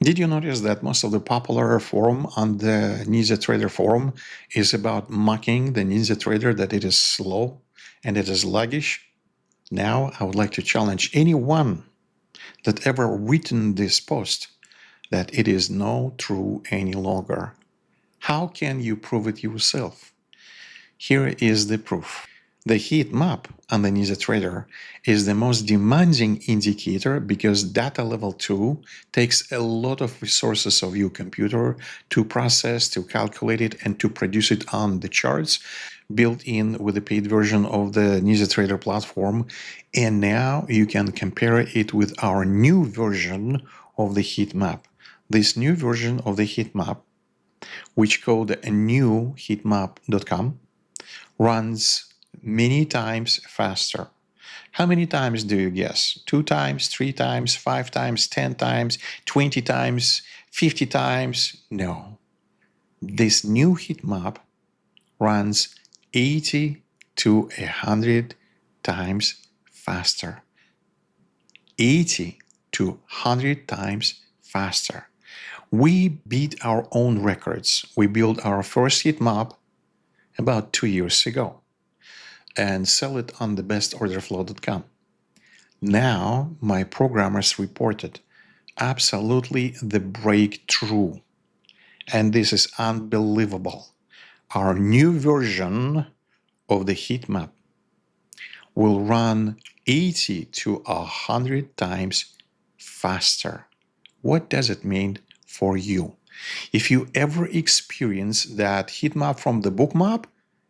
Did you notice that most of the popular forum on the NinjaTrader forum is about mocking the NinjaTrader that it is slow and it is sluggish? Now I would like to challenge anyone that ever written this post that it is not true any longer. How can you prove it yourself? Here is the proof. The heat map on the NinjaTrader is the most demanding indicator because data level 2 takes a lot of resources of your computer to process, to calculate it, and to produce it on the charts built in with the paid version of the NinjaTrader platform. And now you can compare it with our new version of the heat map. This new version of the heat map, which called new heatmap.com, runs many times faster. How many times do you guess? 2 times, 3 times, 5 times, 10 times, 20 times, 50 times? No. This new heat map runs 80 to 100 times faster. 80 to 100 times faster. We beat our own records. We built our first heat map about 2 years ago and sell it on the bestorderflow.com. Now my programmers reported absolutely the breakthrough, and this is unbelievable. Our new version of the heat map will run 80 to 100 times faster. What does it mean for you? If you ever experience that heat map from the Bookmap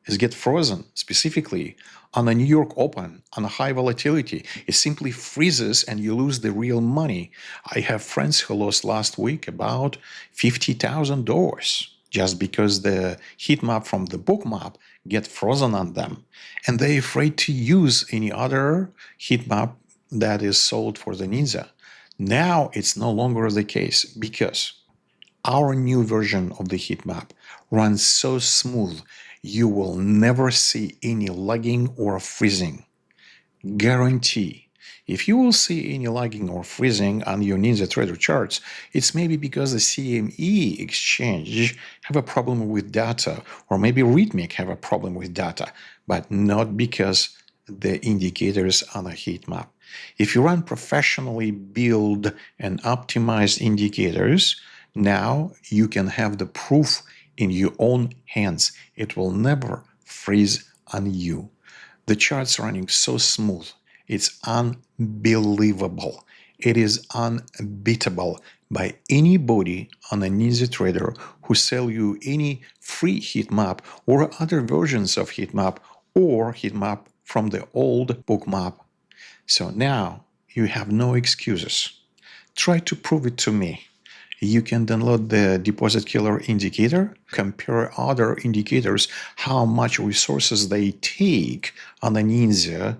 is get frozen, specifically on a New York Open, on a high volatility, it simply freezes and you lose the real money. I have friends who lost last week about $50,000 just because the heat map from the Bookmap get frozen on them. And they're afraid to use any other heat map that is sold for the Ninja. Now it's no longer the case because our new version of the heat map runs so smooth, you will never see any lagging or freezing. Guarantee. If you will see any lagging or freezing on your NinjaTrader charts, it's maybe because the CME exchange have a problem with data, or maybe Readmap have a problem with data, but not because the indicators on a heat map. If you run professionally built and optimized indicators, now you can have the proof in your own hands. It will never freeze on you. The chart's running so smooth. It's unbelievable. It is unbeatable by anybody on a NinjaTrader who sell you any free heat map or other versions of heat map or heat map from the old Bookmap. So now you have no excuses. Try to prove it to me. You can download the deposit killer indicator, compare other indicators, how much resources they take on the Ninja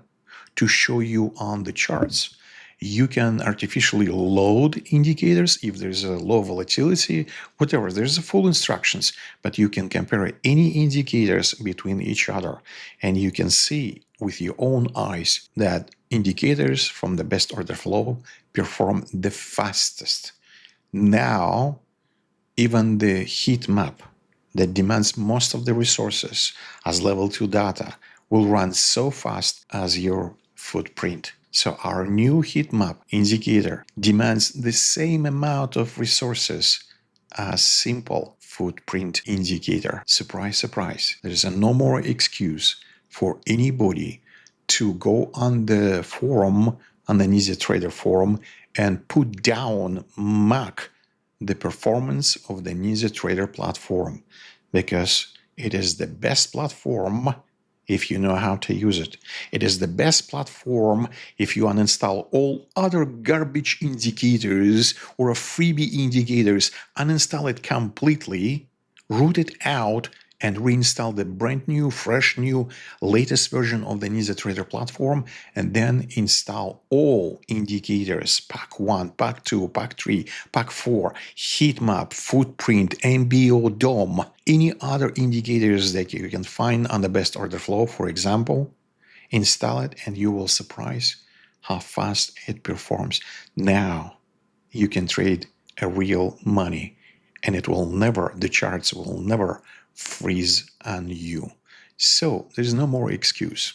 to show you on the charts. You can artificially load indicators if there's a low volatility, whatever. There's full instructions, but you can compare any indicators between each other, and you can see with your own eyes that indicators from the best order flow perform the fastest. Now, even the heat map that demands most of the resources as level 2 data will run so fast as your footprint. So our new heat map indicator demands the same amount of resources as simple footprint indicator. Surprise, surprise. There is no more excuse for anybody to go on the forum, on the NinjaTrader forum, and put down, mock the performance of the NinjaTrader platform, because it is the best platform if you know how to use it. It is the best platform if you uninstall all other garbage indicators or freebie indicators, uninstall it completely, root it out, and reinstall the brand new, fresh new, latest version of the NinjaTrader platform, and then install all indicators, Pack 1, Pack 2, Pack 3, Pack 4, Heatmap, Footprint, MBO, DOM, any other indicators that you can find on the best order flow, for example. Install it and you will surprise how fast it performs. Now you can trade a real money, and the charts will never freeze on you. So there's no more excuse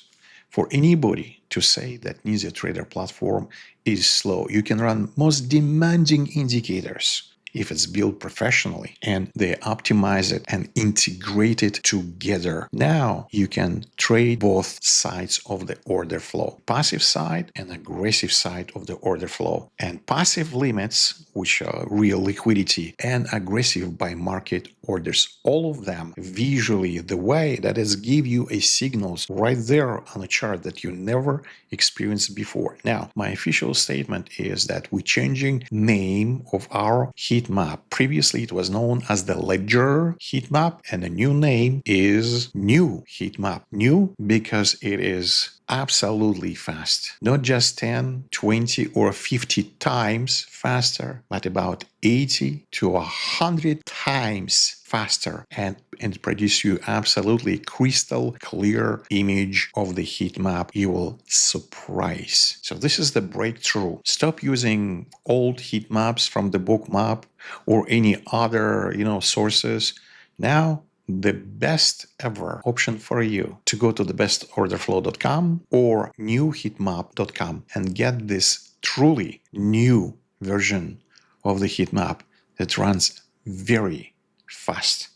for anybody to say that NinjaTrader Platform is slow. You can run most demanding indicators if it's built professionally and they optimize it and integrate it together. Now you can trade both sides of the order flow, passive side and aggressive side of the order flow. And passive limits, which are real liquidity, and aggressive by market orders, all of them visually the way that is give you a signals right there on a chart that you never experienced before. Now, my official statement is that we're changing name of our heat map. Previously, it was known as the Ledger heat map, and the new name is New heat map. New because it is absolutely fast. Not just 10, 20, or 50 times faster, but about 80 to 100 times faster, and produce you absolutely crystal clear image of the heat map. You will surprise. So this is the breakthrough. Stop using old heat maps from the Bookmap or any other sources. Now the best ever option for you to go to thebestorderflow.com or newheatmap.com and get this truly new version of the heat map that runs very fast.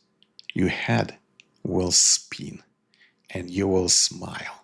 Your head will spin and you will smile.